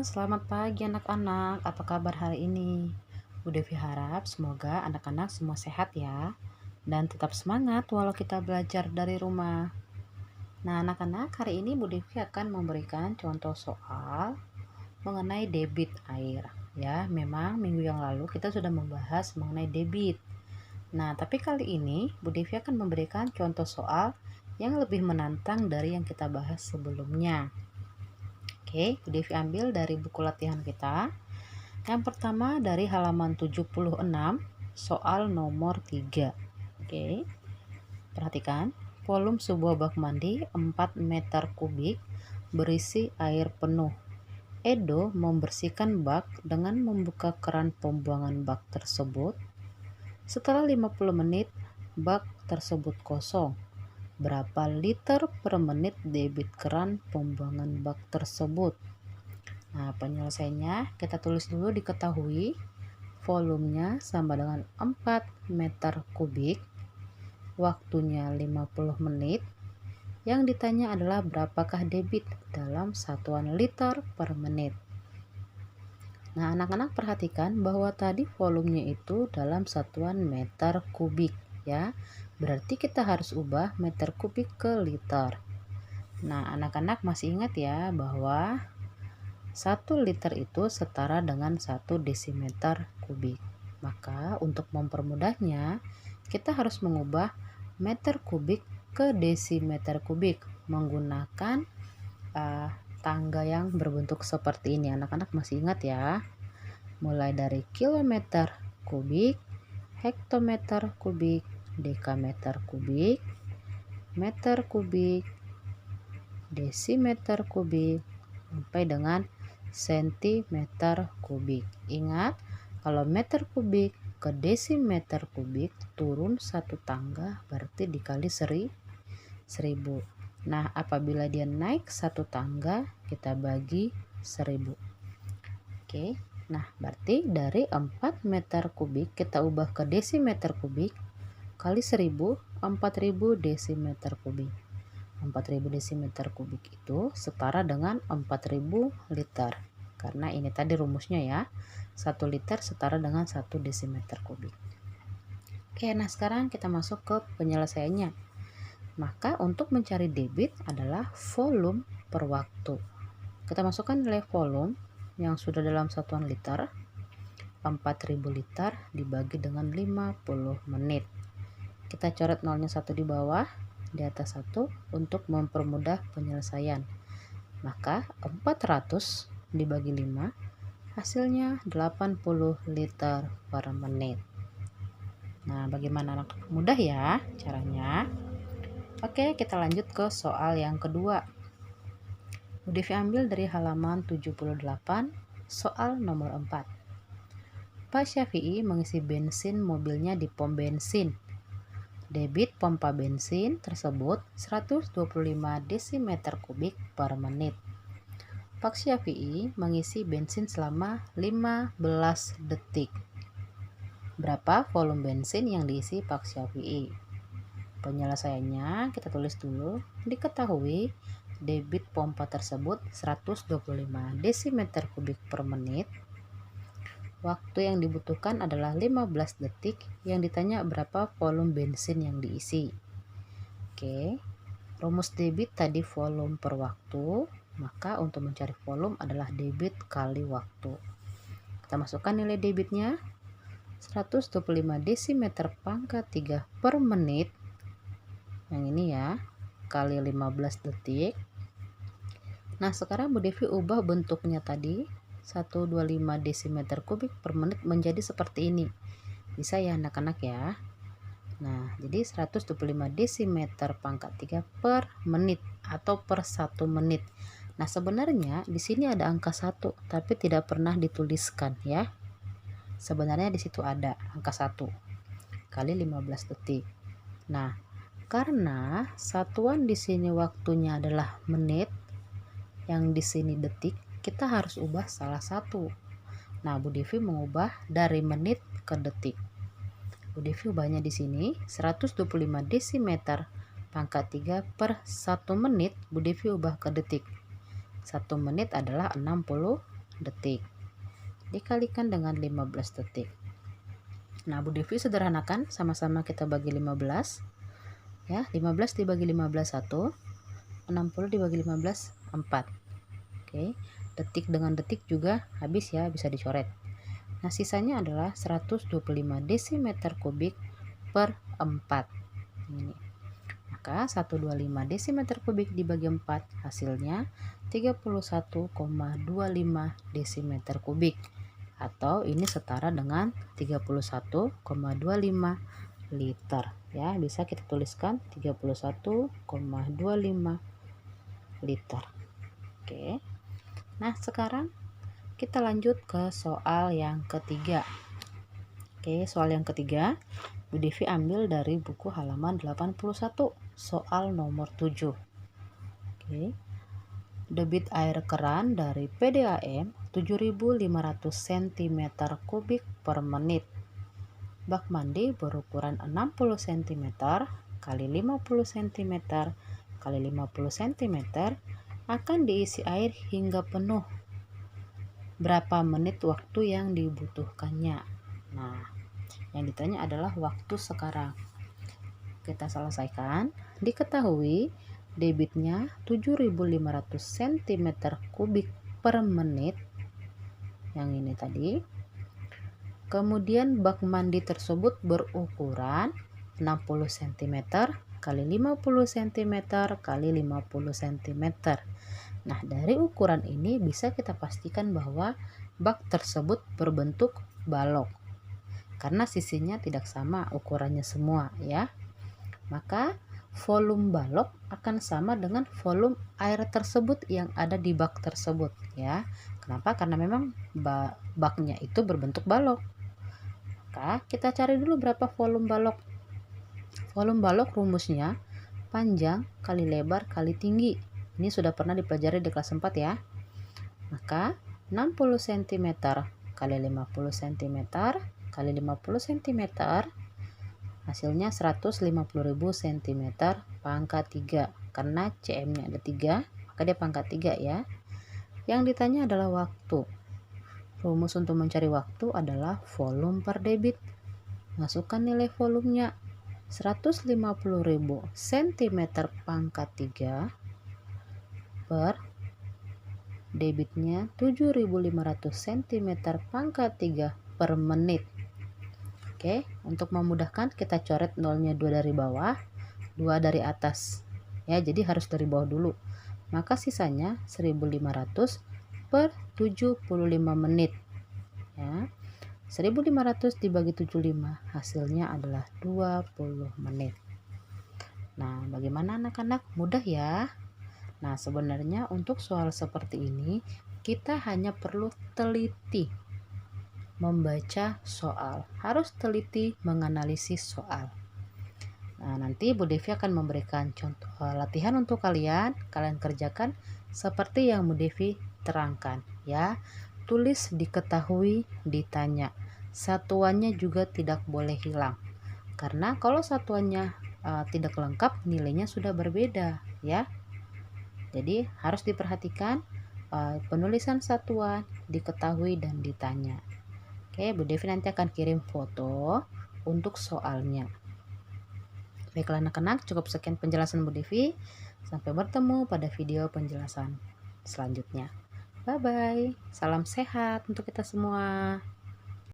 Selamat pagi anak-anak. Apa kabar hari ini? Bu Devi harap semoga anak-anak semua sehat ya. Dan tetap semangat walau kita belajar dari rumah. Nah anak-anak, hari ini Bu Devi akan memberikan contoh soal mengenai debit air. Ya, memang minggu yang lalu kita sudah membahas mengenai debit. Nah, tapi kali ini Bu Devi akan memberikan contoh soal yang lebih menantang dari yang kita bahas sebelumnya. Oke, Bu Devi ambil dari buku latihan kita. Yang pertama dari halaman 76, soal nomor 3. Oke, perhatikan. Volume sebuah bak mandi 4 meter kubik berisi air penuh. Edo membersihkan bak dengan membuka keran pembuangan bak tersebut. Setelah 50 menit, bak tersebut kosong. Berapa liter per menit debit keran pembuangan bak tersebut? Nah, penyelesaiannya kita tulis dulu. Diketahui volumenya sama dengan 4 meter kubik, waktunya 50 menit. Yang ditanya adalah berapakah debit dalam satuan liter per menit. Nah, anak-anak perhatikan bahwa tadi volumenya itu dalam satuan meter kubik ya. Berarti kita harus ubah meter kubik ke liter. Nah, anak-anak masih ingat ya bahwa 1 liter itu setara dengan 1 desimeter kubik. Maka untuk mempermudahnya, kita harus mengubah meter kubik ke desimeter kubik menggunakan tangga yang berbentuk seperti ini. Anak-anak masih ingat ya? Mulai dari kilometer kubik, hektometer kubik, dekameter kubik, meter kubik, desimeter kubik, sampai dengan sentimeter kubik. Ingat, kalau meter kubik ke desimeter kubik turun 1 tangga berarti dikali 1000. Nah, apabila dia naik 1 tangga kita bagi 1000. Oke, nah berarti dari 4 meter kubik kita ubah ke desimeter kubik kali 1000, 4000 desimeter kubik. 4000 desimeter kubik itu setara dengan 4000 liter. Karena ini tadi rumusnya ya. 1 liter setara dengan 1 desimeter kubik. Oke, nah sekarang kita masuk ke penyelesaiannya. Maka untuk mencari debit adalah volume per waktu. Kita masukkan nilai volume yang sudah dalam satuan liter. 4000 liter dibagi dengan 50 menit. Kita coret nolnya 1 di bawah, di atas 1 untuk mempermudah penyelesaian. Maka 400 dibagi 5 hasilnya 80 liter per menit. Nah, bagaimana anak? Mudah ya caranya. Oke, kita lanjut ke soal yang kedua. Bu Devi ambil dari halaman 78, soal nomor 4. Pak Syafi'i mengisi bensin mobilnya di pom bensin. Debit pompa bensin tersebut 125 desimeter kubik per menit. Pak Syafi'i mengisi bensin selama 15 detik. Berapa volume bensin yang diisi Pak Syafi'i? Penyelesaiannya kita tulis dulu. Diketahui debit pompa tersebut 125 desimeter kubik per menit. Waktu yang dibutuhkan adalah 15 detik. Yang ditanya berapa volume bensin yang diisi. Oke, rumus debit tadi volume per waktu. Maka untuk mencari volume adalah debit kali waktu. Kita masukkan nilai debitnya. 125 desimeter pangkat 3 per menit. Yang ini ya, kali 15 detik. Nah, sekarang Bu Devi ubah bentuknya tadi. 125 desimeter kubik per menit menjadi seperti ini. Bisa ya anak-anak ya. Nah, jadi 125 desimeter pangkat 3 per menit atau per 1 menit. Nah, sebenarnya di sini ada angka 1 tapi tidak pernah dituliskan ya. Sebenarnya di situ ada angka 1 kali 15 detik. Nah, karena satuan di sini waktunya adalah menit, yang di sini detik, kita harus ubah salah satu. Nah, Bu Devi mengubah dari menit ke detik. Bu Devi ubahnya di sini 125 desimeter pangkat 3 per 1 menit. Bu Devi ubah ke detik. 1 menit adalah 60 detik dikalikan dengan 15 detik. Nah, Bu Devi sederhanakan, sama-sama kita bagi 15. Ya, 15 dibagi 15 1, 60 dibagi 15 4. Oke, detik dengan detik juga habis ya, bisa dicoret. Nah, sisanya adalah 125 desimeter kubik per 4. Ini. Maka 125 desimeter kubik dibagi 4 hasilnya 31,25 desimeter kubik. Atau ini setara dengan 31,25 liter. Ya, bisa kita tuliskan 31,25 liter. Oke. Nah, sekarang kita lanjut ke soal yang ketiga. Oke, soal yang ketiga Bu Devi ambil dari buku halaman 81, soal nomor 7. Oke. Debit air keran dari PDAM 7.500 cm kubik per menit. Bak mandi berukuran 60 cm kali 50 cm kali 50 cm akan diisi air hingga penuh. Berapa menit waktu yang dibutuhkannya? Nah, yang ditanya adalah waktu sekarang. Kita selesaikan. Diketahui debitnya 7.500 cm kubik per menit. Yang ini tadi. Kemudian bak mandi tersebut berukuran 60 cm kali 50 cm kali 50 cm. Nah, dari ukuran ini bisa kita pastikan bahwa bak tersebut berbentuk balok. Karena sisinya tidak sama ukurannya semua ya. Maka volume balok akan sama dengan volume air tersebut yang ada di bak tersebut ya. Kenapa? Karena memang baknya itu berbentuk balok. Maka kita cari dulu berapa volume balok. Volume balok rumusnya panjang kali lebar kali tinggi. Ini sudah pernah dipelajari di kelas 4 ya. Maka 60 cm kali 50 cm kali 50 cm hasilnya 150.000 cm pangkat 3. Karena cm-nya ada 3, maka dia pangkat 3 ya. Yang ditanya adalah waktu. Rumus untuk mencari waktu adalah volume per debit. Masukkan nilai volumenya 150.000 cm pangkat 3 per debitnya 7.500 cm pangkat 3 per menit. Oke, untuk memudahkan kita coret nolnya 2 dari bawah, 2 dari atas. Ya, jadi harus dari bawah dulu. Maka sisanya 1.500 per 75 menit. Ya. 1.500 dibagi 75 hasilnya adalah 20 menit. Nah, bagaimana anak-anak? Mudah ya? Nah, sebenarnya untuk soal seperti ini kita hanya perlu teliti membaca soal, harus teliti menganalisis soal. Nah, nanti Bu Devi akan memberikan contoh latihan untuk kalian kerjakan seperti yang Bu Devi terangkan ya. Tulis, diketahui, ditanya. Satuannya juga tidak boleh hilang. Karena kalau satuannya tidak lengkap, nilainya sudah berbeda ya. Jadi harus diperhatikan penulisan satuan, diketahui dan ditanya. Oke, Bu Devi nanti akan kirim foto untuk soalnya. Baiklah anak-anak, cukup sekian penjelasan Bu Devi. Sampai bertemu pada video penjelasan selanjutnya. Bye-bye. Salam sehat untuk kita semua.